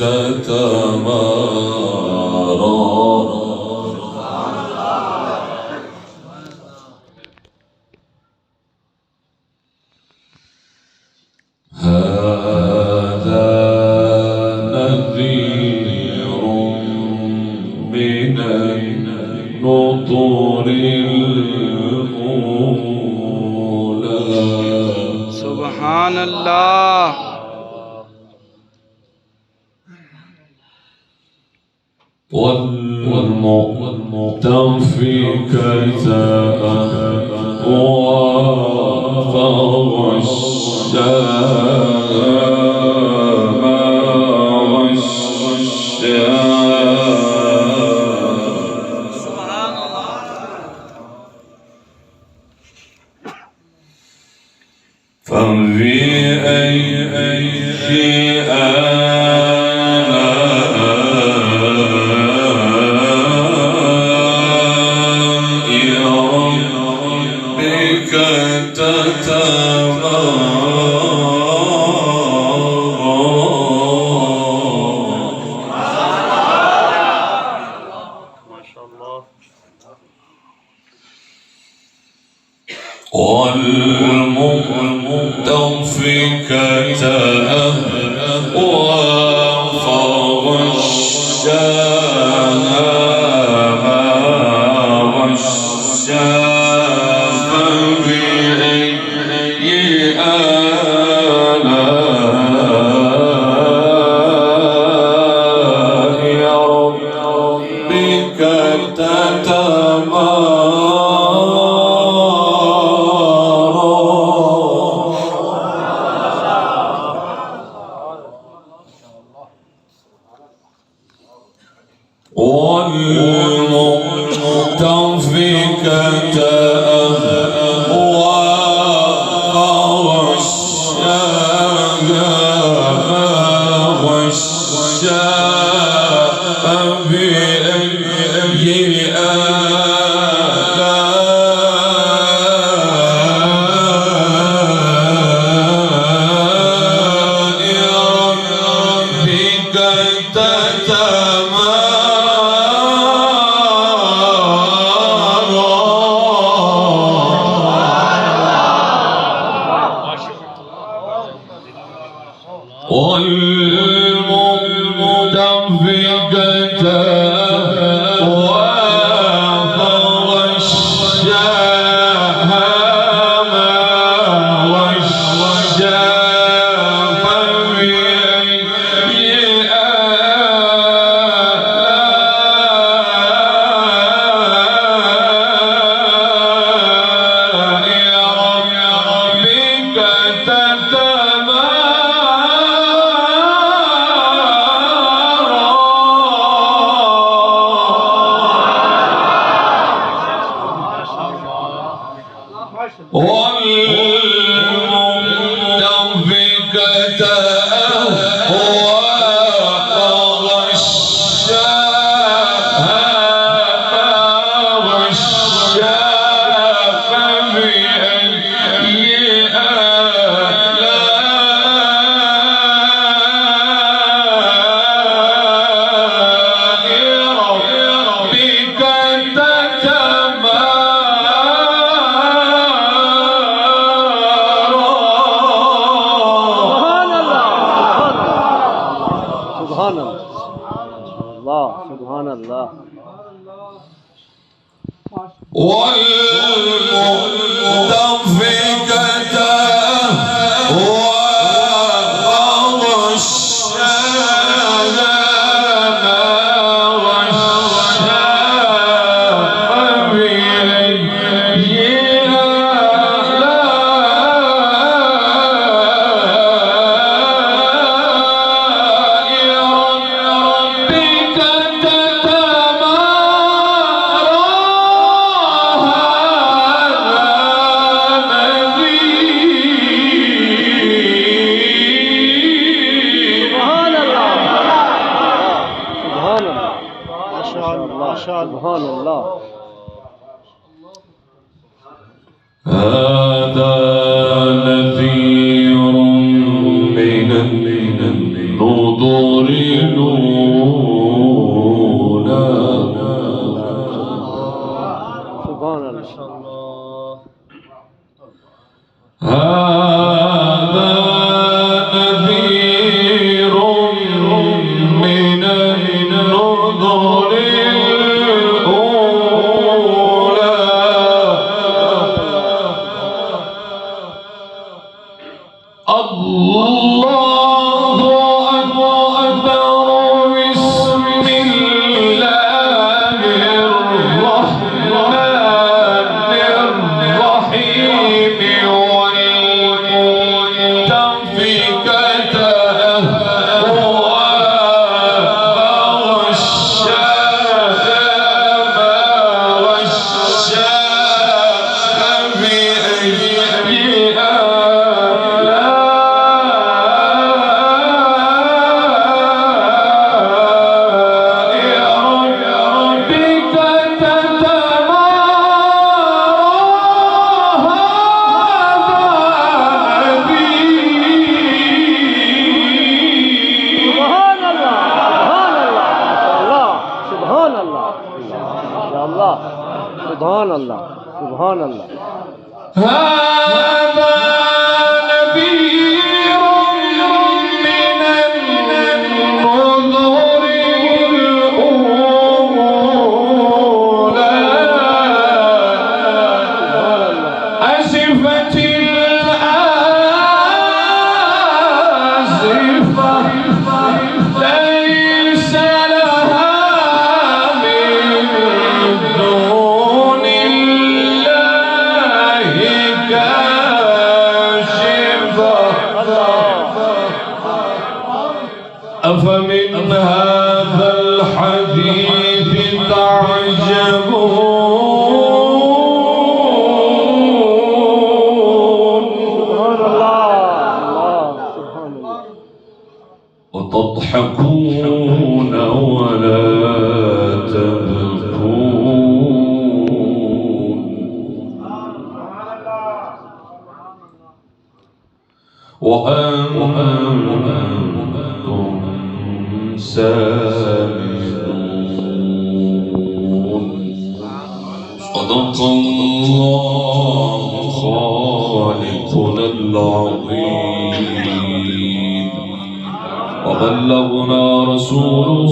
تتمارى هذا نذير من النطر الأولى. سبحان الله. والمؤتفكة أهوى فغشاها ما غشاها. سبحان الله. فبأي والمؤتفكة أهوى فغشاها ما غشاها. فبأي آلاء ربك تتمارى. والمؤتفكة أهوى فغشاها ما غشاها. فبأي آلاء ربك تتمارى. والمؤتفكة أهوى فغشاها ما غشاها. فبأي آلاء ربك والمؤتفكة أهوى فغشاها ما غشاها. فبأي آلاء ربك سبحان الله. سبحان الله. والمؤتفكة أهوى فغشاها ما غشاها. فبأي سبحان الله. هذا نذير من النذر سبحان الله. هذا نذير من النذر الأولى. الله أكبر. بسم الله الرحمن الرحيم. والمؤتفكة أهوى فغشاها بأي سبحان الله. سبحان الله. هذا نذير من النذر الأولى. أزفت الآزفة ليس لها من دون الله كاشفة. أفمن هذا الحديث تعجبون سبحان الله. سبحان الله. وتضحكون ولا تبكون وأنتم سامدون. صدق الله خالقنا العظيم وبلغنا رسوله